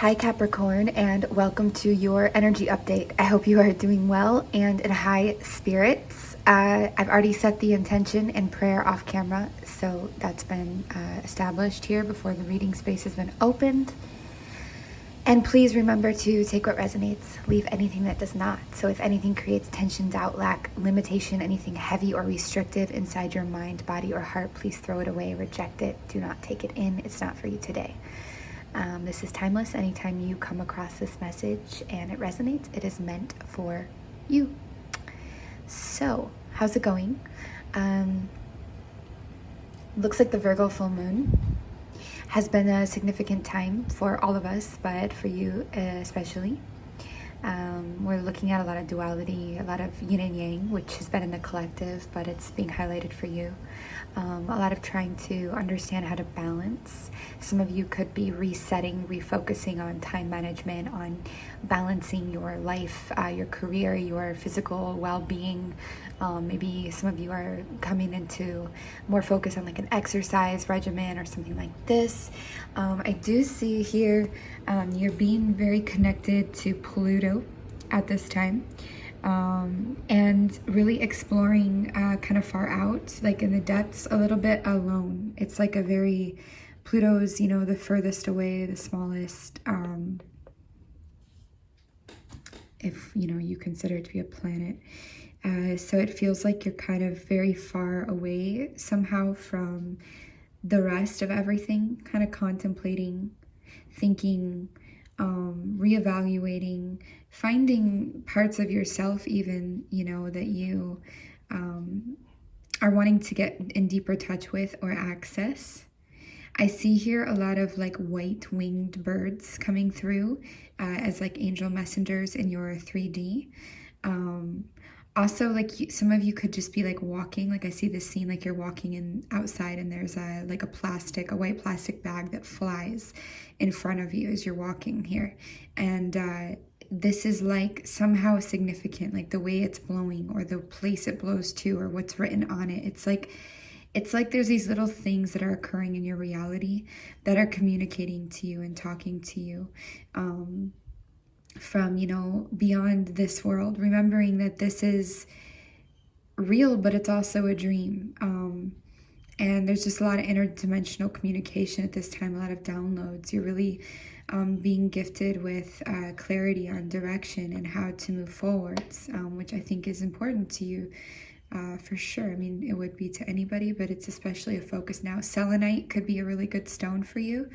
Hi Capricorn, and welcome to your energy update. I hope you are doing well and in high spirits. I've already set the intention and prayer off camera, so that's been established here before the reading space has been opened. And please remember to take what resonates, leave anything that does not. So if anything creates tension, doubt, lack, limitation, anything heavy or restrictive inside your mind, body, or heart, please throw it away, reject it, do not take it in. It's not for you today. This is timeless. Anytime you come across this message and it resonates, it is meant for you. So, how's it going? Looks like the Virgo full moon has been a significant time for all of us, but for you especially. We're looking at a lot of duality, a lot of yin and yang, which has been in the collective, but it's being highlighted for you. A lot of trying to understand how to balance. Some of you could be resetting, refocusing on time management, on balancing your life, your career, your physical well-being. Maybe some of you are coming into more focus on like an exercise regimen or something like this. I do see here you're being very connected to Pluto at this time. And really exploring kind of far out, like in the depths, a little bit alone. It's like a very, Pluto's, the furthest away, the smallest, if, you consider it to be a planet. So it feels like you're kind of very far away somehow from the rest of everything, kind of contemplating, thinking, reevaluating, finding parts of yourself even, that you are wanting to get in deeper touch with or access. I see here a lot of like white winged birds coming through as like angel messengers in your 3D. Also, like some of you could just be like walking, like I see this scene like you're walking in outside and there's a white plastic bag that flies in front of you as you're walking here. And this is like somehow significant, like the way it's blowing or the place it blows to or what's written on it. It's like there's these little things that are occurring in your reality that are communicating to you and talking to you. From, beyond this world, remembering that this is real, but it's also a dream. And there's just a lot of interdimensional communication at this time, a lot of downloads. You're really being gifted with clarity on direction and how to move forwards, which I think is important to you for sure. I mean, it would be to anybody, but it's especially a focus now. Selenite could be a really good stone for you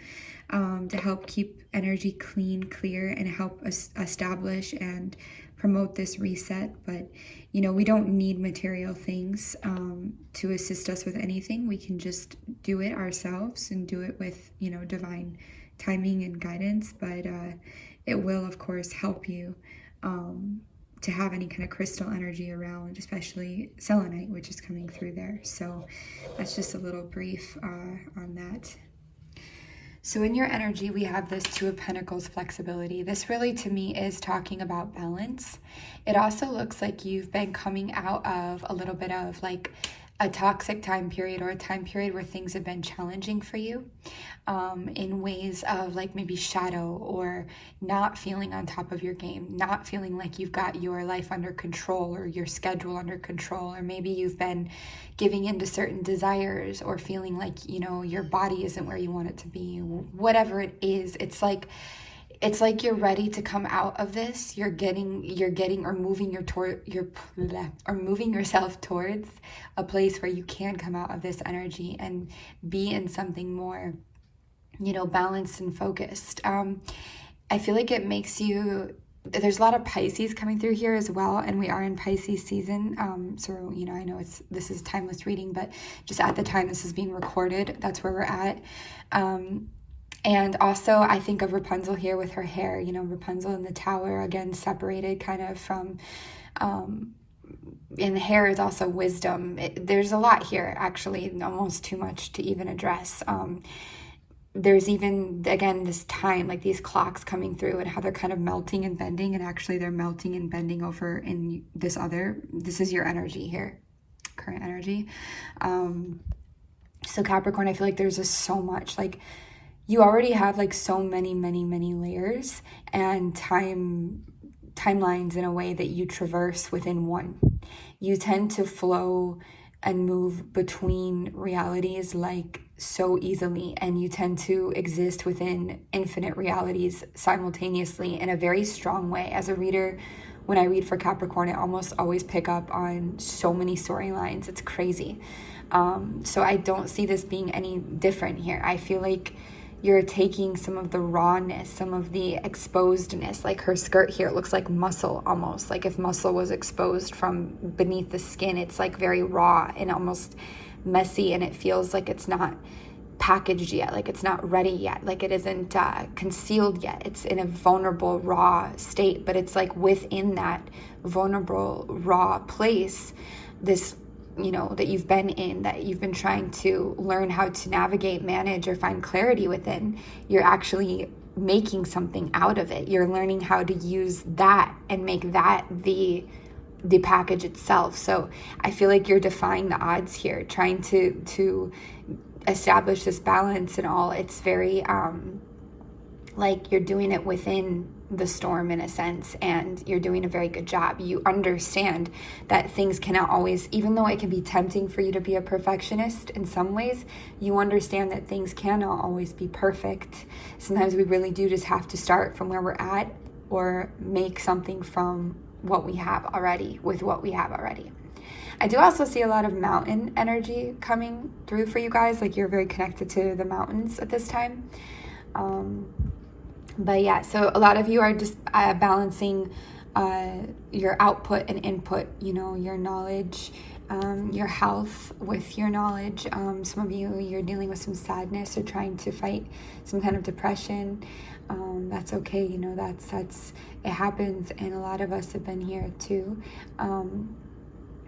to help keep energy clean, clear, and help us establish and promote this reset. But, we don't need material things to assist us with anything. We can just do it ourselves and do it with, divine timing and guidance. But it will, of course, help you to have any kind of crystal energy around, especially selenite, which is coming through there. So that's just a little brief on that. So in your energy, we have this Two of Pentacles flexibility. This really, to me, is talking about balance. It also looks like you've been coming out of a little bit of like a toxic time period or a time period where things have been challenging for you in ways of like maybe shadow or not feeling on top of your game, not feeling like you've got your life under control or your schedule under control, or maybe you've been giving into certain desires or feeling like, your body isn't where you want it to be. Whatever it is, it's like you're ready to come out of this. You're getting or moving moving yourself towards a place where you can come out of this energy and be in something more, balanced and focused. I feel like it makes you, there's a lot of Pisces coming through here as well, and we are in Pisces season. So, I know this is timeless reading, but just at the time this is being recorded, that's where we're at. And also I think of Rapunzel here with her hair, Rapunzel in the tower, again, separated kind of from, and the hair is also wisdom. There's a lot here, actually, almost too much to even address. There's even, again, this time, like these clocks coming through and how they're kind of melting and bending, and actually they're melting and bending over in this is your energy here, current energy. So Capricorn, I feel like there's just so much, like, you already have like so many layers and timelines in a way that you traverse within one. You tend to flow and move between realities like so easily, and you tend to exist within infinite realities simultaneously in a very strong way. As a reader, when I read for Capricorn, I almost always pick up on so many storylines. It's crazy. So I don't see this being any different here. I feel like you're taking some of the rawness, some of the exposedness. Like her skirt here, it looks like muscle almost. Like if muscle was exposed from beneath the skin, it's like very raw and almost messy, and it feels like it's not packaged yet, like it's not ready yet, like it isn't concealed yet. It's in a vulnerable, raw state, but it's like within that vulnerable, raw place, this, you know, that you've been in, that you've been trying to learn how to navigate, manage, or find clarity within, you're actually making something out of it. You're learning how to use that and make that the package itself. So I feel like you're defying the odds here, trying to establish this balance and all. It's very like you're doing it within the storm in a sense, and you're doing a very good job. You understand that things cannot always, even though it can be tempting for you to be a perfectionist in some ways, you understand that things cannot always be perfect. Sometimes we really do just have to start from where we're at, or make something from what we have already, with what we have already. I do also see a lot of mountain energy coming through for you guys, like you're very connected to the mountains at this time. But yeah, so a lot of you are just balancing your output and input, you know, your knowledge, your health with your knowledge. Some of you, you're dealing with some sadness or trying to fight some kind of depression. That's okay, you know, that's it happens, and a lot of us have been here too.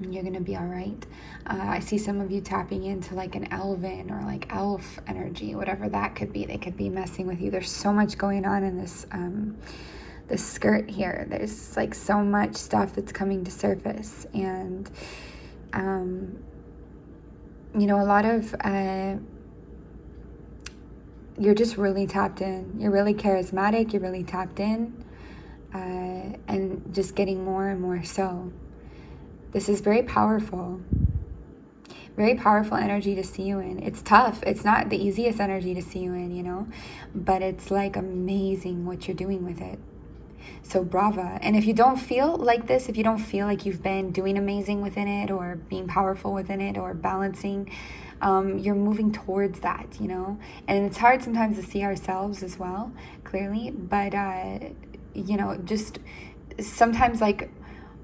You're gonna be all right. I see some of you tapping into like an elven or like elf energy, whatever that could be. They could be messing with you. There's so much going on in this skirt here. There's like so much stuff that's coming to surface, and you know, a lot of you're just really tapped in. You're really charismatic. You're really tapped in, and just getting more and more so. This is very powerful energy to see you in. It's tough. It's not the easiest energy to see you in, you know, but it's like amazing what you're doing with it. So brava. And if you don't feel like this, if you don't feel like you've been doing amazing within it, or being powerful within it, or balancing, you're moving towards that, you know. And it's hard sometimes to see ourselves as well, clearly, but you know, just sometimes like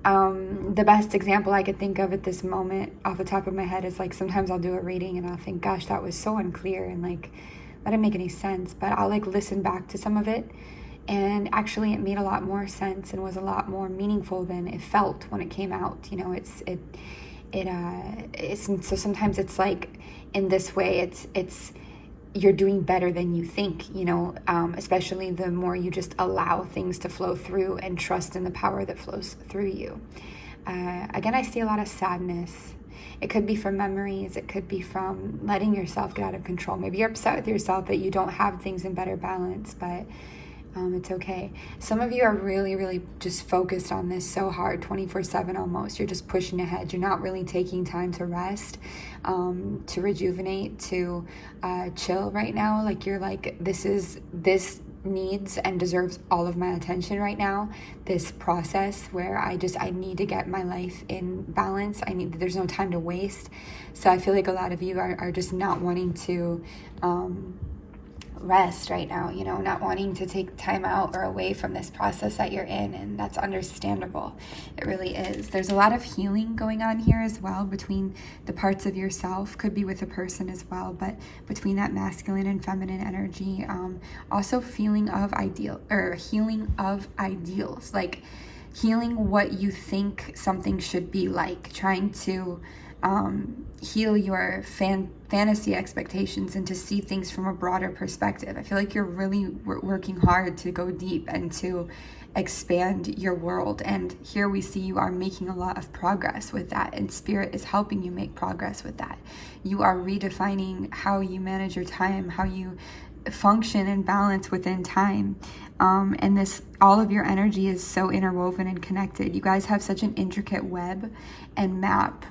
the best example I could think of at this moment off the top of my head is like, sometimes I'll do a reading and I'll think, gosh, that was so unclear, and like that didn't make any sense, but I'll like listen back to some of it, and actually it made a lot more sense and was a lot more meaningful than it felt when it came out, you know. It's so sometimes it's like in this way, it's you're doing better than you think, you know, especially the more you just allow things to flow through and trust in the power that flows through you. Again, I see a lot of sadness. It could be from memories. It could be from letting yourself get out of control. Maybe you're upset with yourself that you don't have things in better balance, but it's okay. Some of you are really just focused on this so hard, 24/7 almost. You're just pushing ahead. You're not really taking time to rest, to rejuvenate, to chill right now. Like you're like, this needs and deserves all of my attention right now. This process where I need to get my life in balance. There's no time to waste. So I feel like a lot of you are just not wanting to rest right now, you know, not wanting to take time out or away from this process that you're in, and that's understandable. It really is. There's a lot of healing going on here as well between the parts of yourself, could be with a person as well, but between that masculine and feminine energy. Also healing of ideals, like healing what you think something should be like, trying to heal your fantasy expectations and to see things from a broader perspective. I feel like you're really working hard to go deep and to expand your world, and here we see you are making a lot of progress with that, and spirit is helping you make progress with that. You are redefining how you manage your time, how you function and balance within time. And this, all of your energy is so interwoven and connected. You guys have such an intricate web and map.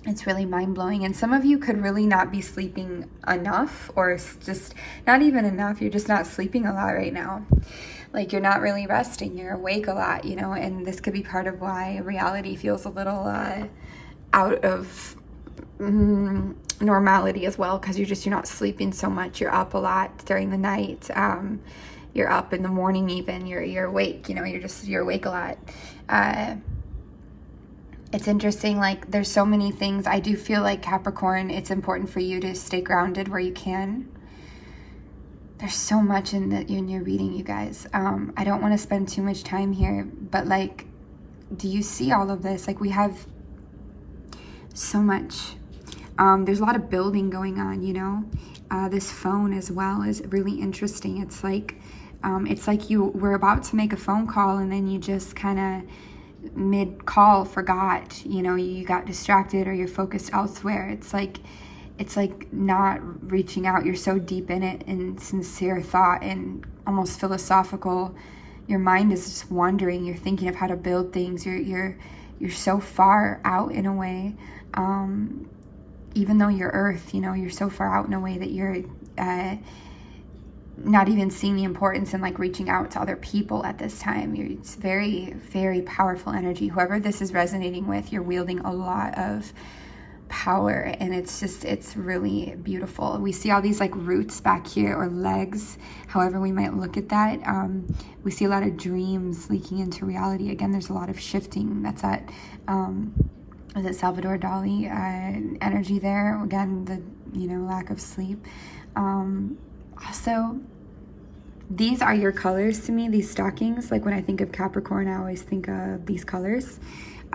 It's really mind-blowing. And some of you could really not be sleeping enough, or just not even enough. You're just not sleeping a lot right now. Like, you're not really resting. You're awake a lot, you know, and this could be part of why reality feels a little out of normality as well, because you're not sleeping so much. You're up a lot during the night. You're up in the morning even. You're awake, you know, you're awake a lot. It's interesting, like, there's so many things. I do feel like, Capricorn, it's important for you to stay grounded where you can. There's so much in your reading, you guys. I don't want to spend too much time here, but, like, do you see all of this? Like, we have so much. There's a lot of building going on, you know. This phone as well is really interesting. It's like you were about to make a phone call, and then you just kind of mid-call forgot, you know, you got distracted, or you're focused elsewhere. It's like not reaching out. You're so deep in it, in sincere thought and almost philosophical. Your mind is just wandering. You're thinking of how to build things. You're so far out in a way. Even though you're Earth, you know, you're so far out in a way that you're not even seeing the importance in, like, reaching out to other people at this time. It's very, very powerful energy. Whoever this is resonating with, you're wielding a lot of power, and it's really beautiful. We see all these, like, roots back here, or legs, however we might look at that. We see a lot of dreams leaking into reality. Again, there's a lot of shifting. That's that is it Salvador Dali energy there. Again, the, you know, lack of sleep. Also, these are your colors to me, these stockings. Like, when I think of Capricorn, I always think of these colors.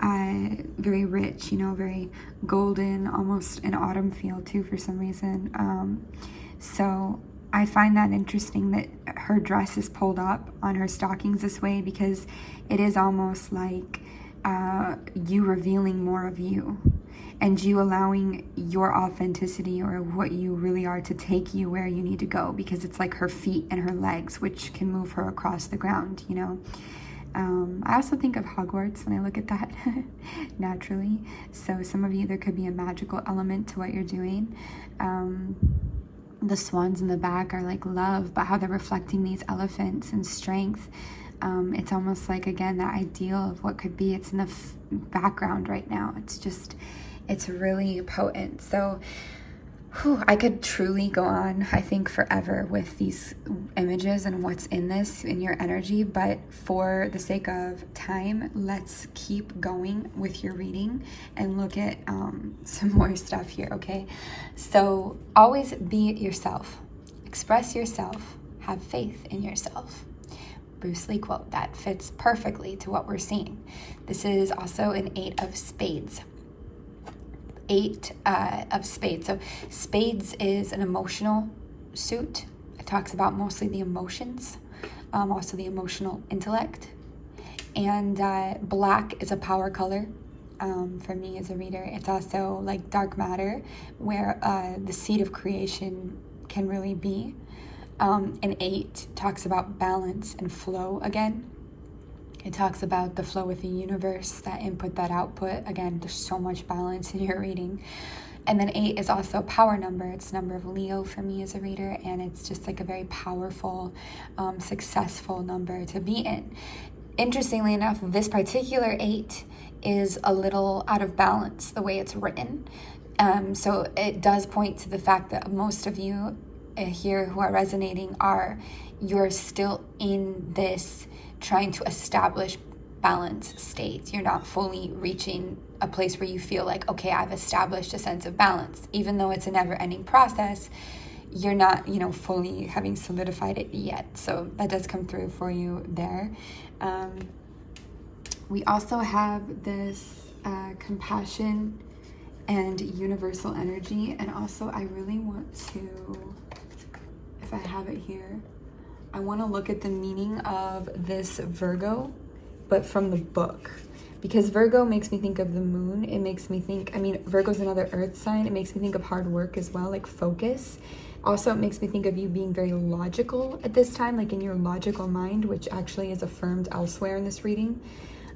Very rich, you know, very golden, almost an autumn feel too for some reason. So I find that interesting that her dress is pulled up on her stockings this way, because it is almost like you revealing more of you, and you allowing your authenticity, or what you really are, to take you where you need to go, because it's like her feet and her legs, which can move her across the ground, you know. I also think of Hogwarts when I look at that naturally. So some of you, there could be a magical element to what you're doing. The swans in the back are like love, but how they're reflecting these elephants and strength. It's almost like, again, that ideal of what could be. It's in the background right now. It's really potent. So I could truly go on, I think, forever with these images and what's in this, in your energy. But for the sake of time, let's keep going with your reading and look at some more stuff here, okay? So always be yourself. Express yourself. Have faith in yourself. Bruce Lee quote that fits perfectly to what we're seeing. This is also an 8 of spades. 8 of spades. So spades is an emotional suit. It talks about mostly the emotions, also the emotional intellect. And black is a power color for me as a reader. It's also like dark matter, where the seed of creation can really be. And 8 talks about balance and flow again. It talks about the flow with the universe, that input, that output. Again, there's so much balance in your reading. And then 8 is also a power number. It's a number of Leo for me as a reader, and it's just like a very powerful, successful number to be in. Interestingly enough, this particular 8 is a little out of balance the way it's written. So it does point to the fact that most of you here who are resonating you're still in this trying to establish balance state. You're not fully reaching a place where you feel like, okay, I've established a sense of balance. Even though it's a never-ending process, you're not, fully having solidified it yet. So that does come through for you there. We also have this compassion and universal energy. And also, I really want to, if I have it here, I want to look at the meaning of this Virgo, but from the book. Because Virgo makes me think of the moon. It makes me think, Virgo's another earth sign. It makes me think of hard work as well, like focus. Also, it makes me think of you being very logical at this time, like in your logical mind, which actually is affirmed elsewhere in this reading.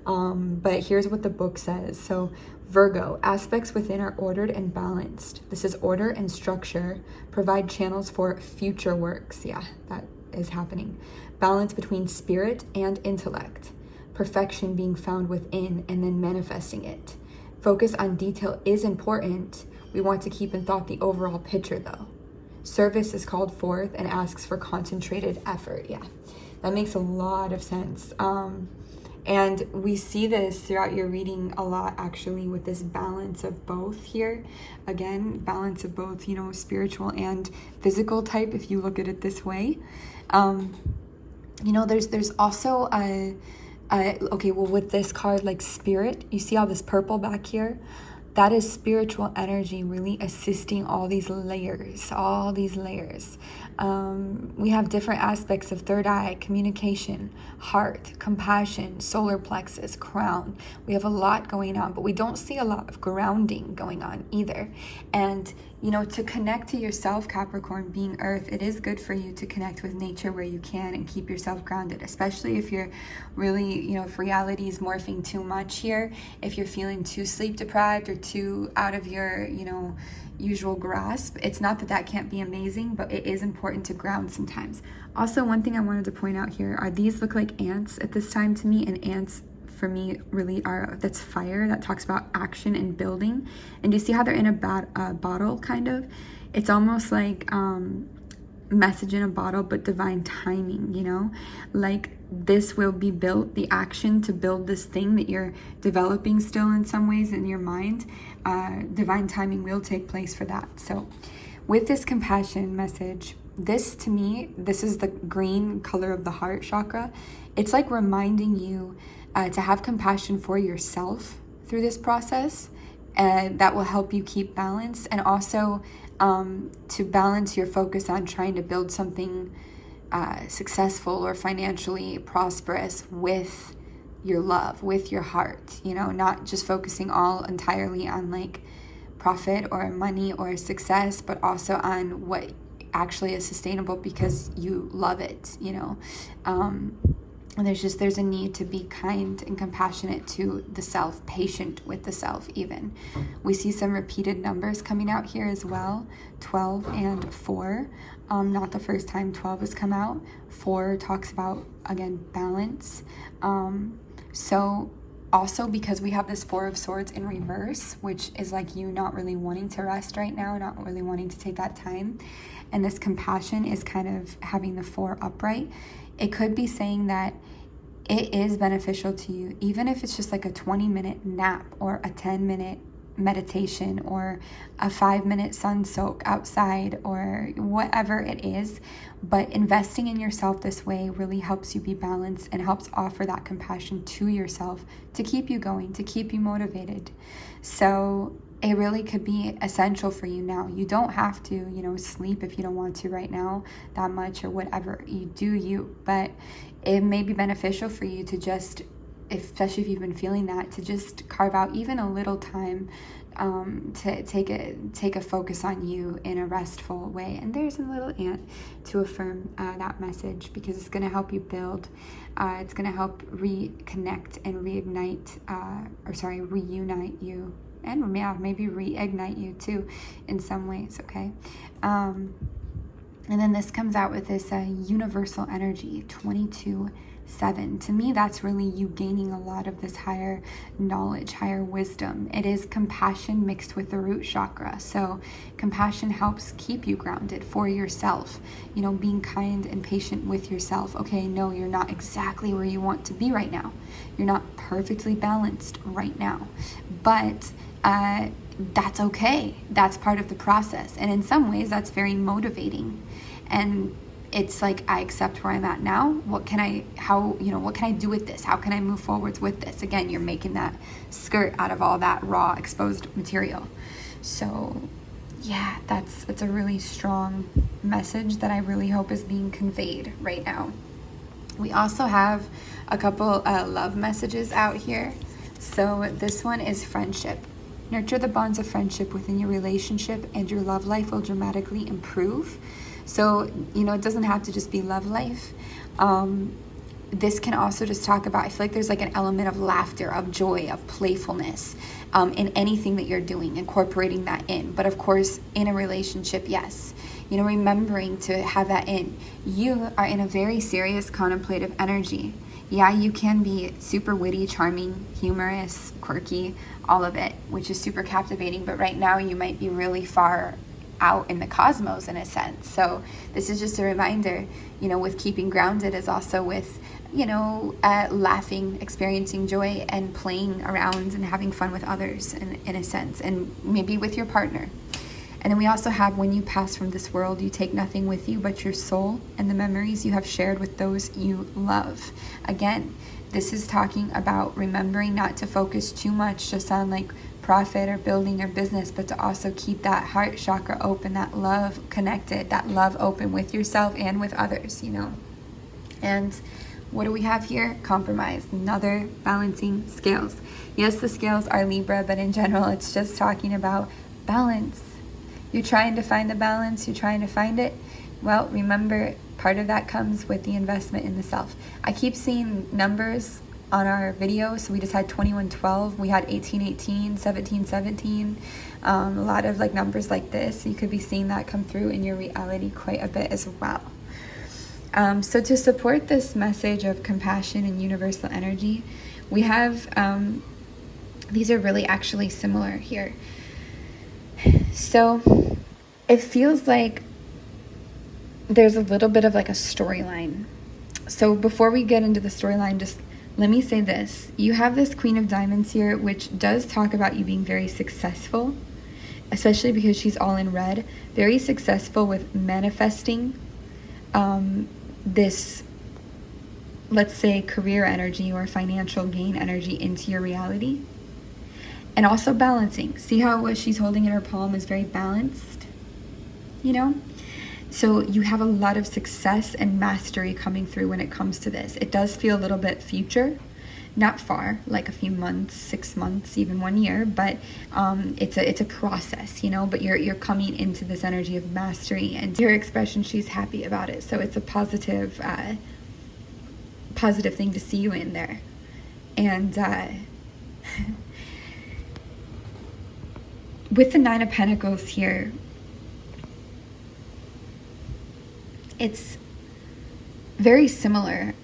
But here's what the book says. So Virgo, aspects within are ordered and balanced. This is order and structure. Provide channels for future works. Yeah, that is happening. Balance between spirit and intellect. Perfection being found within and then manifesting it. Focus on detail is important. We want to keep in thought the overall picture though. Service is called forth and asks for concentrated effort. Yeah, that makes a lot of sense. And we see this throughout your reading a lot, actually, with this balance of both here. Again, balance of both, you know, spiritual and physical type, if you look at it this way. You know, there's also okay, well, with this card, like spirit, you see all this purple back here? That is spiritual energy really assisting all these layers, We have different aspects of third eye, communication, heart, compassion, solar plexus, crown. We have a lot going on, but we don't see a lot of grounding going on either. And, you know, to connect to yourself, Capricorn, being earth, it is good for you to connect with nature where you can and keep yourself grounded, especially if you're really, you know, if reality is morphing too much here, if you're feeling too sleep deprived or too out of your, you know, usual grasp. It's not that that can't be amazing, but it is important to ground sometimes. Also, one thing I wanted to point out here are these look like ants at this time to me, and ants for me really are, that's fire. That talks about action and building. And you see how they're in a bottle, kind of? It's almost like message in a bottle, but divine timing, you know? Like this will be built, the action to build this thing that you're developing still in some ways in your mind. Divine timing will take place for that. So with this compassion message, this to me, this is the green color of the heart chakra. It's like reminding you to have compassion for yourself through this process. That will help you keep balance, and also to balance your focus on trying to build something successful or financially prosperous with your love, with your heart, you know, not just focusing all entirely on like profit or money or success, but also on what actually is sustainable because you love it, you know. And there's a need to be kind and compassionate to the self, patient with the self even. We see some repeated numbers coming out here as well, 12 and 4. Not the first time 12 has come out. 4 talks about, again, balance. So also because we have this 4 of Swords in reverse, which is like you not really wanting to rest right now, not really wanting to take that time. And this compassion is kind of having the 4 upright. It could be saying that it is beneficial to you, even if it's just like a 20-minute nap or a 10-minute meditation or a 5-minute sun soak outside or whatever it is. But investing in yourself this way really helps you be balanced and helps offer that compassion to yourself to keep you going, to keep you motivated. So it really could be essential for you now. You don't have to, you know, sleep if you don't want to right now that much or whatever. You do you, but it may be beneficial for you to just, especially if you've been feeling that, to just carve out even a little time to take a focus on you in a restful way. And there's a little ant to affirm that message, because it's going to help you build. It's going to help reconnect and reunite you. And yeah, maybe reignite you too in some ways, okay? And then this comes out with this universal energy, 22/7. To me, that's really you gaining a lot of this higher knowledge, higher wisdom. It is compassion mixed with the root chakra. So compassion helps keep you grounded for yourself, you know, being kind and patient with yourself. Okay, no, you're not exactly where you want to be right now. You're not perfectly balanced right now, but that's okay. That's part of the process. And in some ways that's very motivating. And it's like, I accept where I'm at now. What can I do with this? How can I move forwards with this? Again, you're making that skirt out of all that raw exposed material. So yeah, it's a really strong message that I really hope is being conveyed right now. We also have a couple love messages out here. So this one is friendship. Nurture the bonds of friendship within your relationship, and your love life will dramatically improve. So, you know, it doesn't have to just be love life. This can also just talk about, I feel like there's like an element of laughter, of joy, of playfulness in anything that you're doing, incorporating that in. But of course, in a relationship, yes. You know, remembering to have that in. You are in a very serious contemplative energy. Yeah, you can be super witty, charming, humorous, quirky, all of it, which is super captivating. But right now you might be really far out in the cosmos in a sense. So this is just a reminder, you know, with keeping grounded is also with, you know, laughing, experiencing joy, and playing around and having fun with others in a sense, and maybe with your partner. And then we also have, when you pass from this world, you take nothing with you but your soul and the memories you have shared with those you love. Again, this is talking about remembering not to focus too much just on like profit or building your business, but to also keep that heart chakra open, that love connected, that love open with yourself and with others, you know. And what do we have here? Compromise, another balancing scales. Yes, the scales are Libra, but in general, it's just talking about balance. You're trying to find the balance, you're trying to find it. Well, remember, part of that comes with the investment in the self. I keep seeing numbers on our videos. So we just had 2112, we had 1818, 1717, a lot of like numbers like this. So you could be seeing that come through in your reality quite a bit as well. So to support this message of compassion and universal energy, we have, these are really actually similar here. So it feels like there's a little bit of like a storyline. So before we get into the storyline, just let me say this. You have this Queen of Diamonds here, which does talk about you being very successful, especially because she's all in red. Very successful with manifesting this, let's say, career energy or financial gain energy into your reality. And also balancing. See how what she's holding in her palm is very balanced, you know? So you have a lot of success and mastery coming through when it comes to this. It does feel a little bit future, not far, like a few months, 6 months, even 1 year, but it's a process, you know, but you're coming into this energy of mastery, and your expression, she's happy about it. So it's a positive thing to see you in there. And with the Nine of Pentacles here, it's very similar.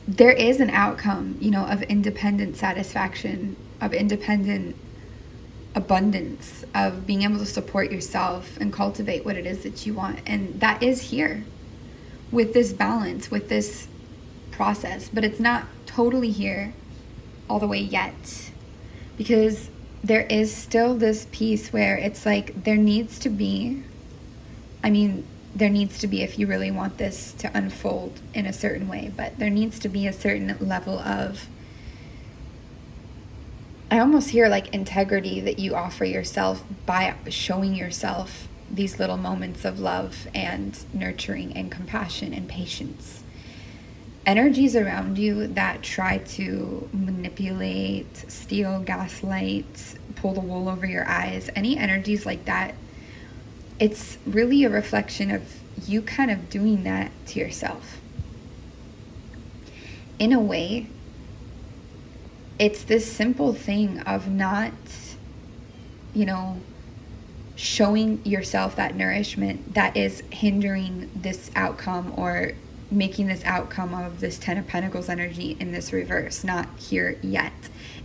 There is an outcome, you know, of independent satisfaction, of independent abundance, of being able to support yourself and cultivate what it is that you want. And that is here with this balance, with this process. But it's not totally here all the way yet, because there is still this piece where it's like there needs to be, if you really want this to unfold in a certain way, but there needs to be a certain level of, I almost hear like integrity that you offer yourself by showing yourself these little moments of love and nurturing and compassion and patience. Energies around you that try to manipulate, steal, gaslight, pull the wool over your eyes, any energies like that, it's really a reflection of you kind of doing that to yourself. In a way, it's this simple thing of not, you know, showing yourself that nourishment that is hindering this outcome, or making this outcome of this Ten of Pentacles energy in this reverse not here yet.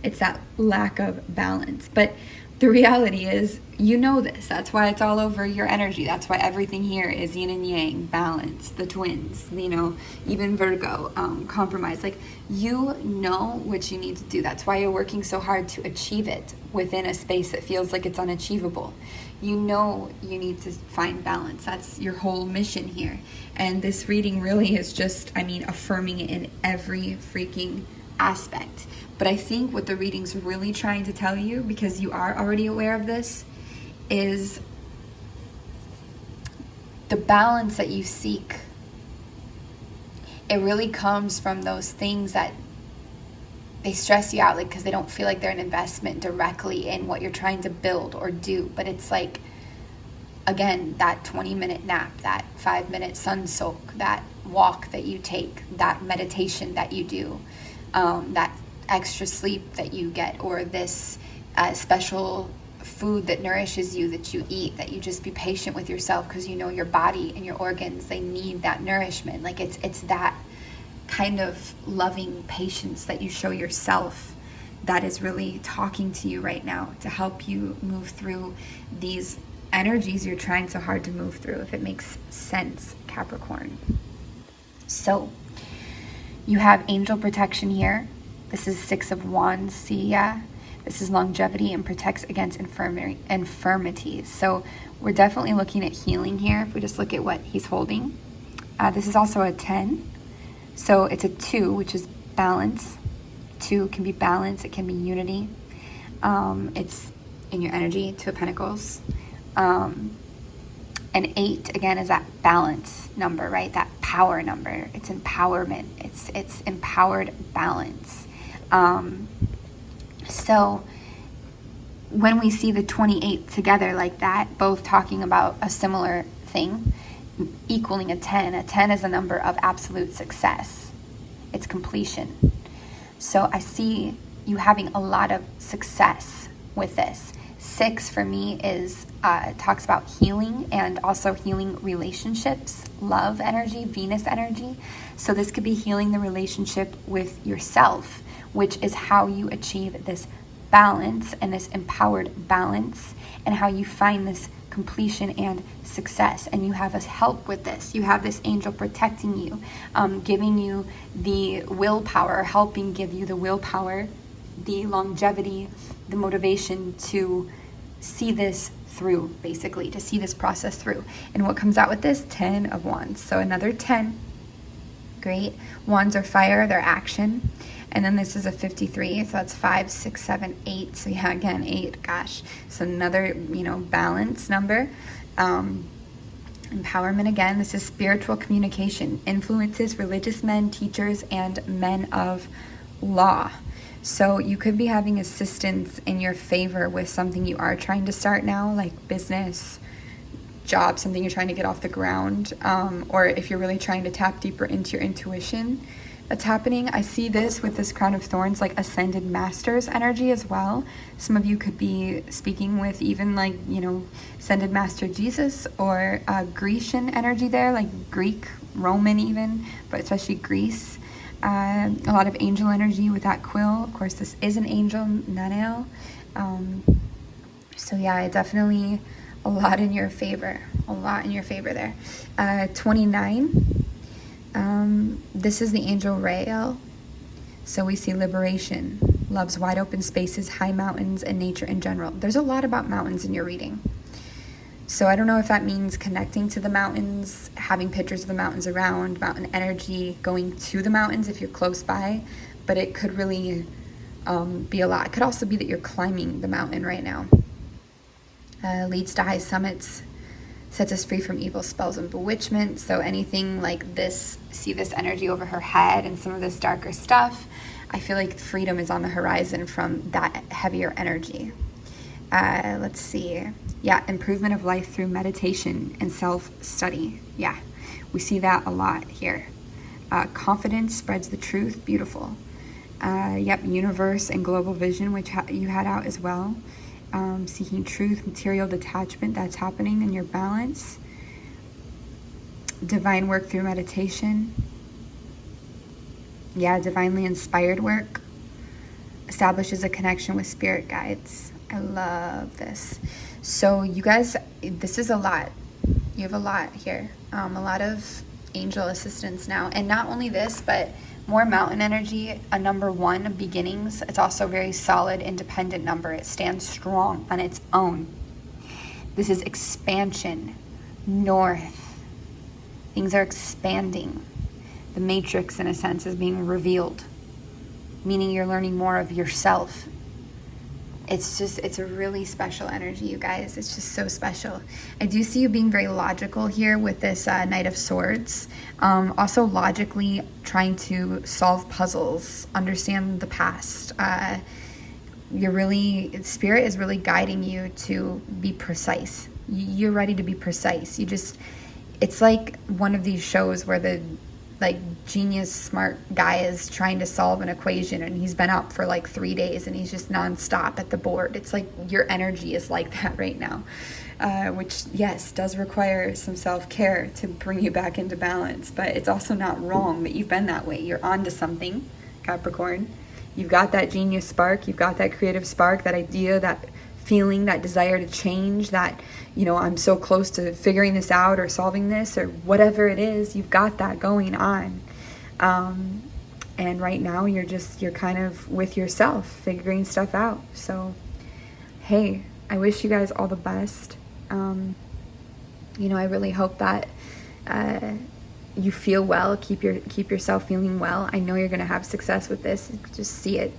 It's that lack of balance. But the reality is, you know this. That's why it's all over your energy. That's why everything here is yin and yang, balance, the twins, you know, even Virgo, compromise. Like, you know what you need to do. That's why you're working so hard to achieve it within a space that feels like it's unachievable. You know you need to find balance. That's your whole mission here. And this reading really is just, affirming it in every freaking aspect. But I think what the reading's really trying to tell you, because you are already aware of this, is the balance that you seek. It really comes from those things that they stress you out, like, because they don't feel like they're an investment directly in what you're trying to build or do. But it's like, again, that 20-minute nap, that 5-minute sun soak, that walk that you take, that meditation that you do, that extra sleep that you get, or this special food that nourishes you that you eat, that you just be patient with yourself, because you know your body and your organs, they need that nourishment. Like, it's that kind of loving patience that you show yourself that is really talking to you right now to help you move through these energies you're trying so hard to move through, if it makes sense, Capricorn. So you have angel protection here. This is 6 of Wands. See, yeah, this is longevity and protects against infirmities. So we're definitely looking at healing here. If we just look at what he's holding, this is also a 10. So it's a 2, which is balance. 2 can be balance. It can be unity. It's in your energy, 2 of Pentacles. And 8, again, is that balance number, right? That power number. It's empowerment. It's empowered balance. So when we see the 28 together like that, both talking about a similar thing, equaling a 10 is a number of absolute success. It's completion. So I see you having a lot of success with this. 6 for me is talks about healing, and also healing relationships, love energy, Venus energy. So this could be healing the relationship with yourself, which is how you achieve this balance and this empowered balance, and how you find this completion and success. And you have us help with this. You have this angel protecting you, giving you the willpower, helping give you the willpower, the longevity, the motivation to see this through, basically, to see this process through. And what comes out with this? 10 of Wands. So another 10. Great. Wands are fire, they're action. And then this is a 53, so that's 5, 6, 7, 8. So yeah, again, 8, gosh. So another, balance number. Empowerment again. This is spiritual communication. Influences religious men, teachers, and men of law. So you could be having assistance in your favor with something you are trying to start now, like business, job, something you're trying to get off the ground. Or if you're really trying to tap deeper into your intuition, that's happening. I see this with this Crown of Thorns, like ascended masters energy as well. Some of you could be speaking with even ascended master Jesus, or Grecian energy there, like Greek, Roman even, but especially Greece. A lot of angel energy with that quill. Of course, this is an angel, Nanel. So yeah, definitely a lot in your favor. A lot in your favor there. 29. This is the angel Rael. So we see liberation, loves wide open spaces, high mountains, and nature in general. There's a lot about mountains in your reading. So I don't know if that means connecting to the mountains, having pictures of the mountains around, mountain energy, going to the mountains if you're close by, but it could really be a lot. It could also be that you're climbing the mountain right now. Leads to high summits, sets us free from evil spells and bewitchment. So anything like this, see this energy over her head and some of this darker stuff, I feel like freedom is on the horizon from that heavier energy. Let's see. Yeah, improvement of life through meditation and self-study. Yeah, we see that a lot here. Confidence spreads the truth. Beautiful. Yep, universe and global vision, which you had out as well. Seeking truth, material detachment, that's happening in your balance. Divine work through meditation. Yeah, divinely inspired work. Establishes a connection with spirit guides. I love this. So you guys, this is a lot. You have a lot here. A lot of angel assistance now. And not only this, but more mountain energy, a number 1, beginnings. It's also a very solid, independent number. It stands strong on its own. This is expansion, north. Things are expanding. The matrix, in a sense, is being revealed, meaning you're learning more of yourself. it's a really special energy, you guys. It's just so special. I do see you being very logical here with this Knight of Swords. Also logically trying to solve puzzles, understand the past. Spirit is really guiding you to be precise. You're ready to be precise. It's like one of these shows where the genius smart guy is trying to solve an equation, and he's been up for like 3 days and he's just nonstop at the board. It's like your energy is like that right now, which yes, does require some self-care to bring you back into balance, but it's also not wrong that you've been that way. You're onto something, Capricorn. You've got that genius spark, you've got that creative spark, that idea, that feeling, that desire to change, that, I'm so close to figuring this out or solving this or whatever it is. You've got that going on. And right now you're kind of with yourself, figuring stuff out. So, hey, I wish you guys all the best. I really hope that you feel well, keep yourself feeling well. I know you're going to have success with this. Just see it.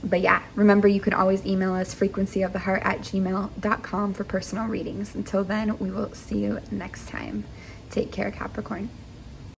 But yeah, remember, you can always email us frequencyoftheheart@gmail.com for personal readings. Until then, we will see you next time. Take care, Capricorn.